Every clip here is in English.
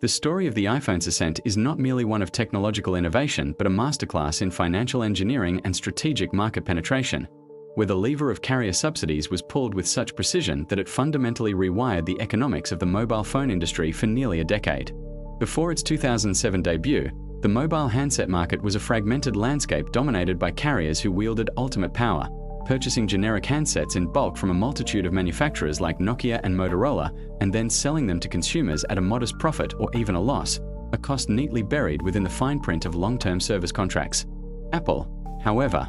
The story of the iPhone's ascent is not merely one of technological innovation but a masterclass in financial engineering and strategic market penetration, where the lever of carrier subsidies was pulled with such precision that it fundamentally rewired the economics of the mobile phone industry for nearly a decade. Before its 2007 debut, the mobile handset market was a fragmented landscape dominated by carriers who wielded ultimate power, purchasing generic handsets in bulk from a multitude of manufacturers like Nokia and Motorola, and then selling them to consumers at a modest profit or even a loss, a cost neatly buried within the fine print of long-term service contracts. Apple, however,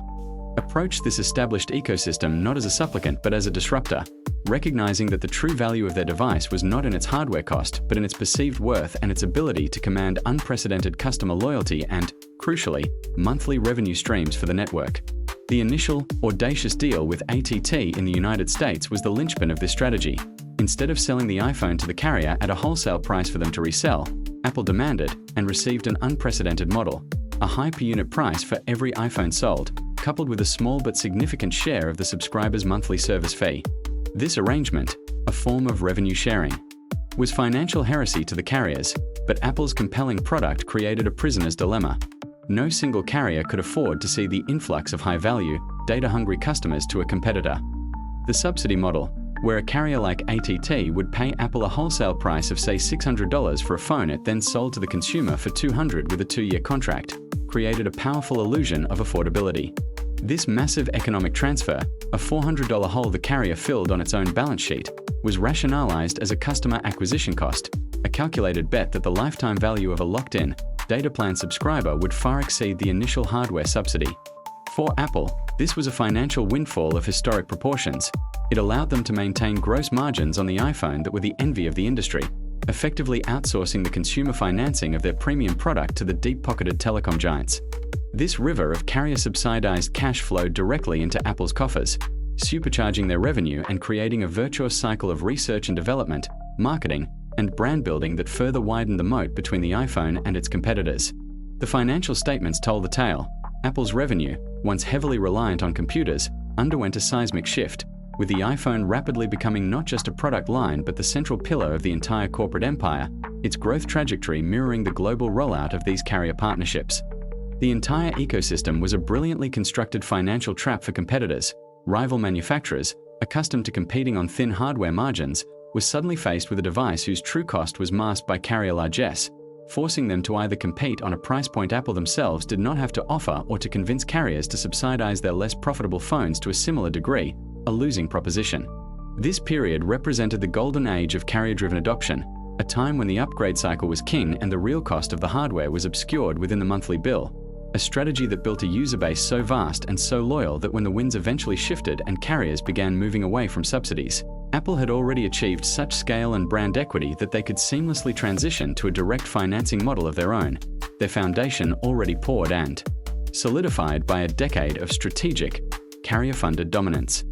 approached this established ecosystem not as a supplicant but as a disruptor, recognizing that the true value of their device was not in its hardware cost but in its perceived worth and its ability to command unprecedented customer loyalty and, crucially, monthly revenue streams for the network. The initial, audacious deal with AT&T in the United States was the linchpin of this strategy. Instead of selling the iPhone to the carrier at a wholesale price for them to resell, Apple demanded and received an unprecedented model: a high per-unit price for every iPhone sold, coupled with a small but significant share of the subscriber's monthly service fee. This arrangement, a form of revenue sharing, was financial heresy to the carriers, but Apple's compelling product created a prisoner's dilemma. No single carrier could afford to see the influx of high-value, data-hungry customers to a competitor. The subsidy model, where a carrier like AT&T would pay Apple a wholesale price of say $600 for a phone it then sold to the consumer for $200 with a 2-year contract, created a powerful illusion of affordability. This massive economic transfer, a $400 hole the carrier filled on its own balance sheet, was rationalized as a customer acquisition cost, a calculated bet that the lifetime value of a locked-in, data plan subscriber would far exceed the initial hardware subsidy. For Apple, this was a financial windfall of historic proportions. It allowed them to maintain gross margins on the iPhone that were the envy of the industry, effectively outsourcing the consumer financing of their premium product to the deep-pocketed telecom giants. This river of carrier-subsidized cash flowed directly into Apple's coffers, supercharging their revenue and creating a virtuous cycle of research and development, marketing, and brand building that further widened the moat between the iPhone and its competitors. The financial statements told the tale. Apple's revenue, once heavily reliant on computers, underwent a seismic shift, with the iPhone rapidly becoming not just a product line but the central pillar of the entire corporate empire, its growth trajectory mirroring the global rollout of these carrier partnerships. The entire ecosystem was a brilliantly constructed financial trap for competitors. Rival manufacturers, accustomed to competing on thin hardware margins, was suddenly faced with a device whose true cost was masked by carrier largesse, forcing them to either compete on a price point Apple themselves did not have to offer or to convince carriers to subsidize their less profitable phones to a similar degree, a losing proposition. This period represented the golden age of carrier-driven adoption, a time when the upgrade cycle was king and the real cost of the hardware was obscured within the monthly bill, a strategy that built a user base so vast and so loyal that when the winds eventually shifted and carriers began moving away from subsidies, Apple had already achieved such scale and brand equity that they could seamlessly transition to a direct financing model of their own, their foundation already poured and solidified by a decade of strategic, carrier-funded dominance.